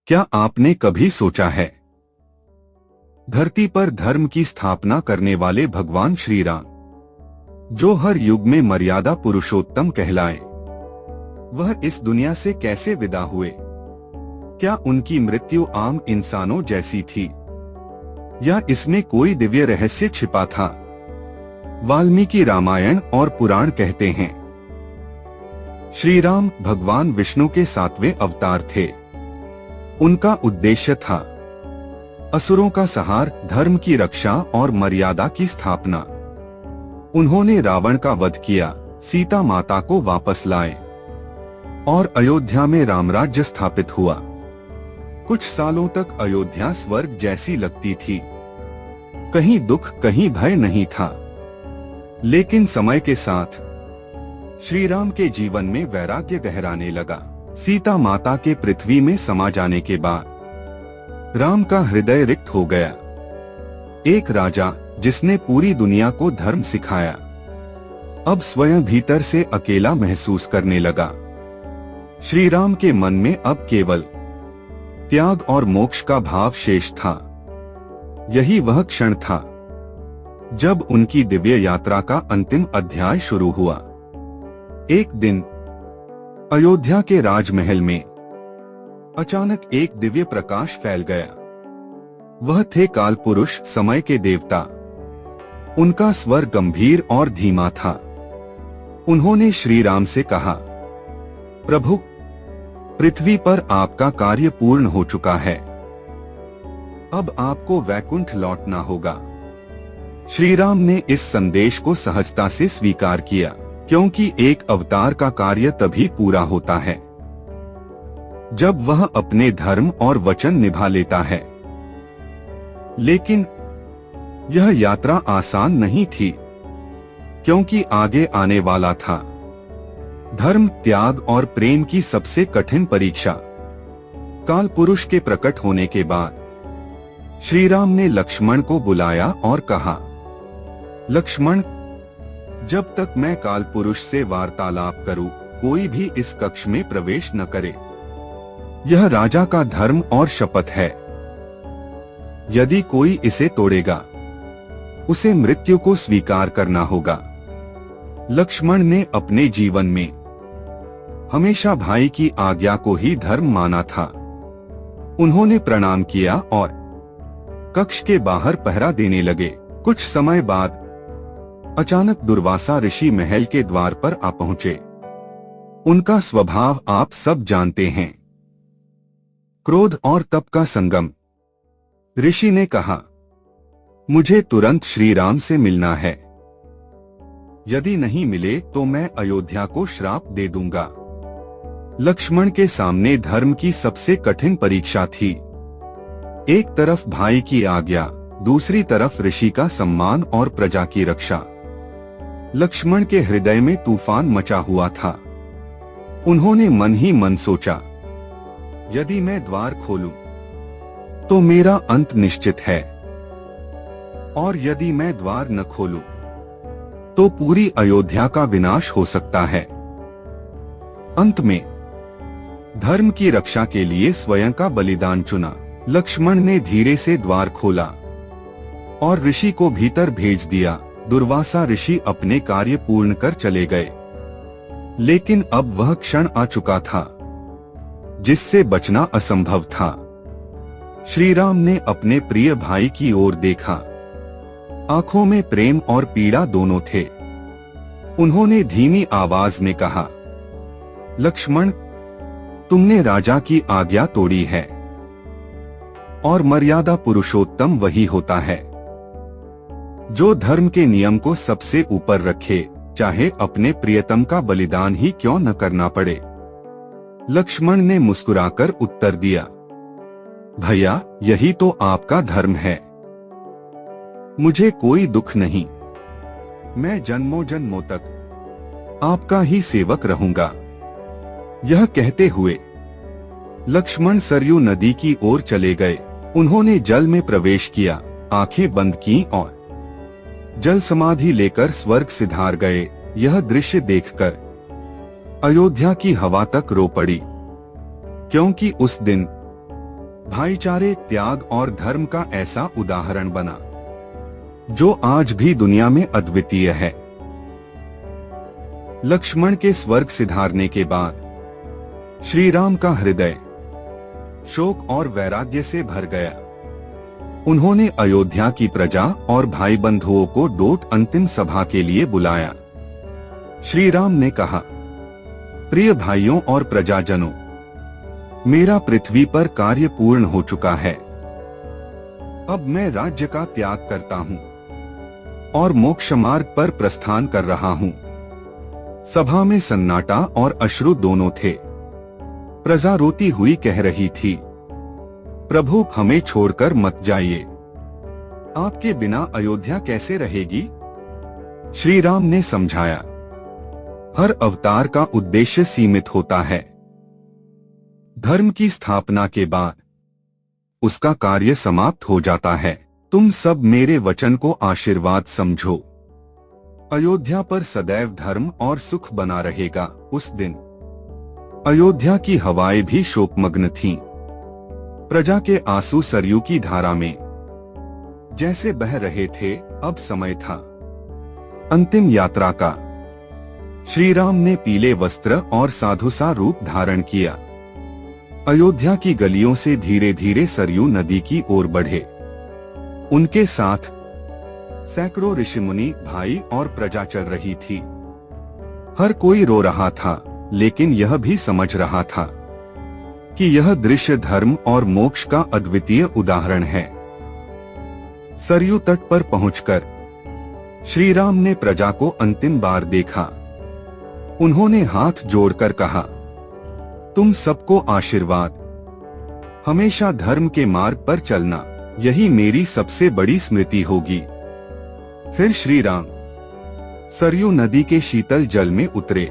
क्या आपने कभी सोचा है, धरती पर धर्म की स्थापना करने वाले भगवान श्री राम, जो हर युग में मर्यादा पुरुषोत्तम कहलाए, वह इस दुनिया से कैसे विदा हुए? क्या उनकी मृत्यु आम इंसानों जैसी थी, या इसमें कोई दिव्य रहस्य छिपा था? वाल्मीकि रामायण और पुराण कहते हैं, श्री राम भगवान विष्णु के 7वें अवतार थे। उनका उद्देश्य था असुरों का संहार, धर्म की रक्षा और मर्यादा की स्थापना। उन्होंने रावण का वध किया, सीता माता को वापस लाए और अयोध्या में रामराज्य स्थापित हुआ। कुछ सालों तक अयोध्या स्वर्ग जैसी लगती थी, कहीं दुख कहीं भय नहीं था। लेकिन समय के साथ श्री राम के जीवन में वैराग्य गहराने लगा। सीता माता के पृथ्वी में समा जाने के बाद राम का हृदय रिक्त हो गया। एक राजा जिसने पूरी दुनिया को धर्म सिखाया, अब स्वयं भीतर से अकेला महसूस करने लगा। श्री राम के मन में अब केवल त्याग और मोक्ष का भाव शेष था। यही वह क्षण था जब उनकी दिव्य यात्रा का अंतिम अध्याय शुरू हुआ। एक दिन अयोध्या के राजमहल में अचानक एक दिव्य प्रकाश फैल गया। वह थे काल पुरुष, समय के देवता। उनका स्वर गंभीर और धीमा था। उन्होंने श्री राम से कहा, प्रभु, पृथ्वी पर आपका कार्य पूर्ण हो चुका है, अब आपको वैकुंठ लौटना होगा। श्री राम ने इस संदेश को सहजता से स्वीकार किया, क्योंकि एक अवतार का कार्य तभी पूरा होता है जब वह अपने धर्म और वचन निभा लेता है। लेकिन यह यात्रा आसान नहीं थी, क्योंकि आगे आने वाला था धर्म, त्याग और प्रेम की सबसे कठिन परीक्षा। काल पुरुष के प्रकट होने के बाद श्री राम ने लक्ष्मण को बुलाया और कहा, लक्ष्मण, जब तक मैं काल पुरुष से वार्तालाप करूं, कोई भी इस कक्ष में प्रवेश न करे। यह राजा का धर्म और शपथ है। यदि कोई इसे तोड़ेगा, उसे मृत्यु को स्वीकार करना होगा। लक्ष्मण ने अपने जीवन में हमेशा भाई की आज्ञा को ही धर्म माना था। उन्होंने प्रणाम किया और कक्ष के बाहर पहरा देने लगे। कुछ समय बाद अचानक दुर्वासा ऋषि महल के द्वार पर आ पहुंचे। उनका स्वभाव आप सब जानते हैं, क्रोध और तप का संगम। ऋषि ने कहा, मुझे तुरंत श्री राम से मिलना है। यदि नहीं मिले तो मैं अयोध्या को श्राप दे दूंगा। लक्ष्मण के सामने धर्म की सबसे कठिन परीक्षा थी। एक तरफ भाई की आज्ञा, दूसरी तरफ ऋषि का सम्मान और प्रजा की रक्षा। लक्ष्मण के हृदय में तूफान मचा हुआ था। उन्होंने मन ही मन सोचा, यदि मैं द्वार खोलूं तो मेरा अंत निश्चित है, और यदि मैं द्वार न खोलूं तो पूरी अयोध्या का विनाश हो सकता है। अंत में धर्म की रक्षा के लिए स्वयं का बलिदान चुना। लक्ष्मण ने धीरे से द्वार खोला और ऋषि को भीतर भेज दिया। दुर्वासा ऋषि अपने कार्य पूर्ण कर चले गए। लेकिन अब वह क्षण आ चुका था जिससे बचना असंभव था। श्री राम ने अपने प्रिय भाई की ओर देखा। आंखों में प्रेम और पीड़ा दोनों थे। उन्होंने धीमी आवाज में कहा, लक्ष्मण, तुमने राजा की आज्ञा तोड़ी है, और मर्यादा पुरुषोत्तम वही होता है जो धर्म के नियम को सबसे ऊपर रखे, चाहे अपने प्रियतम का बलिदान ही क्यों न करना पड़े। लक्ष्मण ने मुस्कुराकर उत्तर दिया, भैया, यही तो आपका धर्म है। मुझे कोई दुख नहीं। मैं जन्मों जन्मों तक आपका ही सेवक रहूंगा। यह कहते हुए लक्ष्मण सरयू नदी की ओर चले गए। उन्होंने जल में प्रवेश किया, आंखें बंद की और जल समाधि लेकर स्वर्ग सिधार गए। यह दृश्य देखकर अयोध्या की हवा तक रो पड़ी, क्योंकि उस दिन भाईचारे, त्याग और धर्म का ऐसा उदाहरण बना जो आज भी दुनिया में अद्वितीय है। लक्ष्मण के स्वर्ग सिधारने के बाद श्री राम का हृदय शोक और वैराग्य से भर गया। उन्होंने अयोध्या की प्रजा और भाई बंधुओं को डोट अंतिम सभा के लिए बुलाया। श्री राम ने कहा, प्रिय भाइयों और प्रजाजनों, मेरा पृथ्वी पर कार्य पूर्ण हो चुका है। अब मैं राज्य का त्याग करता हूं और मोक्ष मार्ग पर प्रस्थान कर रहा हूं। सभा में सन्नाटा और अश्रु दोनों थे। प्रजा रोती हुई कह रही थी, प्रभु हमें छोड़कर मत जाइए, आपके बिना अयोध्या कैसे रहेगी। श्री राम ने समझाया, हर अवतार का उद्देश्य सीमित होता है। धर्म की स्थापना के बाद उसका कार्य समाप्त हो जाता है। तुम सब मेरे वचन को आशीर्वाद समझो। अयोध्या पर सदैव धर्म और सुख बना रहेगा। उस दिन अयोध्या की हवाएं भी शोकमग्न थीं। प्रजा के आंसू सरयू की धारा में जैसे बह रहे थे। अब समय था अंतिम यात्रा का। श्री राम ने पीले वस्त्र और साधु सा रूप धारण किया। अयोध्या की गलियों से धीरे धीरे सरयू नदी की ओर बढ़े। उनके साथ सैकड़ों ऋषिमुनि, भाई और प्रजा चल रही थी। हर कोई रो रहा था, लेकिन यह भी समझ रहा था कि यह दृश्य धर्म और मोक्ष का अद्वितीय उदाहरण है। सरयू तट पर पहुंचकर श्री राम ने प्रजा को अंतिम बार देखा। उन्होंने हाथ जोड़कर कहा, तुम सबको आशीर्वाद, हमेशा धर्म के मार्ग पर चलना, यही मेरी सबसे बड़ी स्मृति होगी। फिर श्री राम सरयू नदी के शीतल जल में उतरे।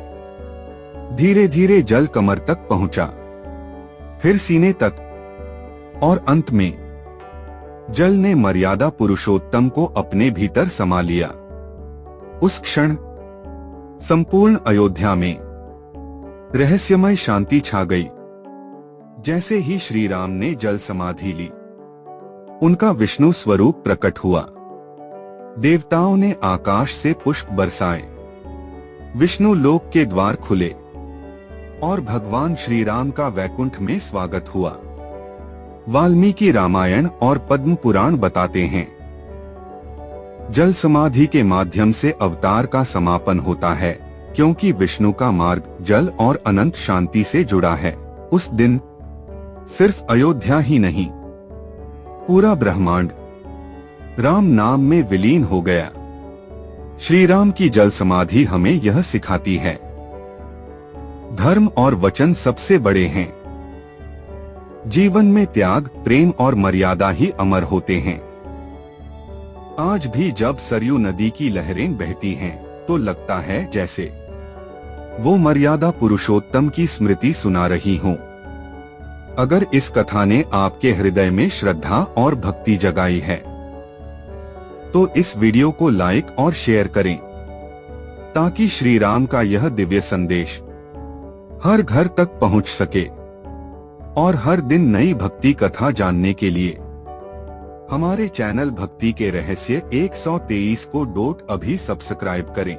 धीरे धीरे जल कमर तक पहुंचा, फिर सीने तक और अंत में जल ने मर्यादा पुरुषोत्तम को अपने भीतर समा लिया। उस क्षण संपूर्ण अयोध्या में रहस्यमय शांति छा गई। जैसे ही श्री राम ने जल समाधि ली, उनका विष्णु स्वरूप प्रकट हुआ। देवताओं ने आकाश से पुष्प बरसाए, विष्णु लोक के द्वार खुले और भगवान श्री राम का वैकुंठ में स्वागत हुआ। वाल्मीकि रामायण और पद्म पुराण बताते हैं, जल समाधि के माध्यम से अवतार का समापन होता है, क्योंकि विष्णु का मार्ग जल और अनंत शांति से जुड़ा है। उस दिन सिर्फ अयोध्या ही नहीं, पूरा ब्रह्मांड राम नाम में विलीन हो गया। श्री राम की जल समाधि हमें यह सिखाती है, धर्म और वचन सबसे बड़े हैं। जीवन में त्याग, प्रेम और मर्यादा ही अमर होते हैं। आज भी जब सरयू नदी की लहरें बहती हैं, तो लगता है जैसे वो मर्यादा पुरुषोत्तम की स्मृति सुना रही हो। अगर इस कथा ने आपके हृदय में श्रद्धा और भक्ति जगाई है, तो इस वीडियो को लाइक और शेयर करें, ताकि श्री राम का यह दिव्य संदेश हर घर तक पहुंच सके। और हर दिन नई भक्ति कथा जानने के लिए हमारे चैनल भक्ति के रहस्य 123 को अभी सब्सक्राइब करें।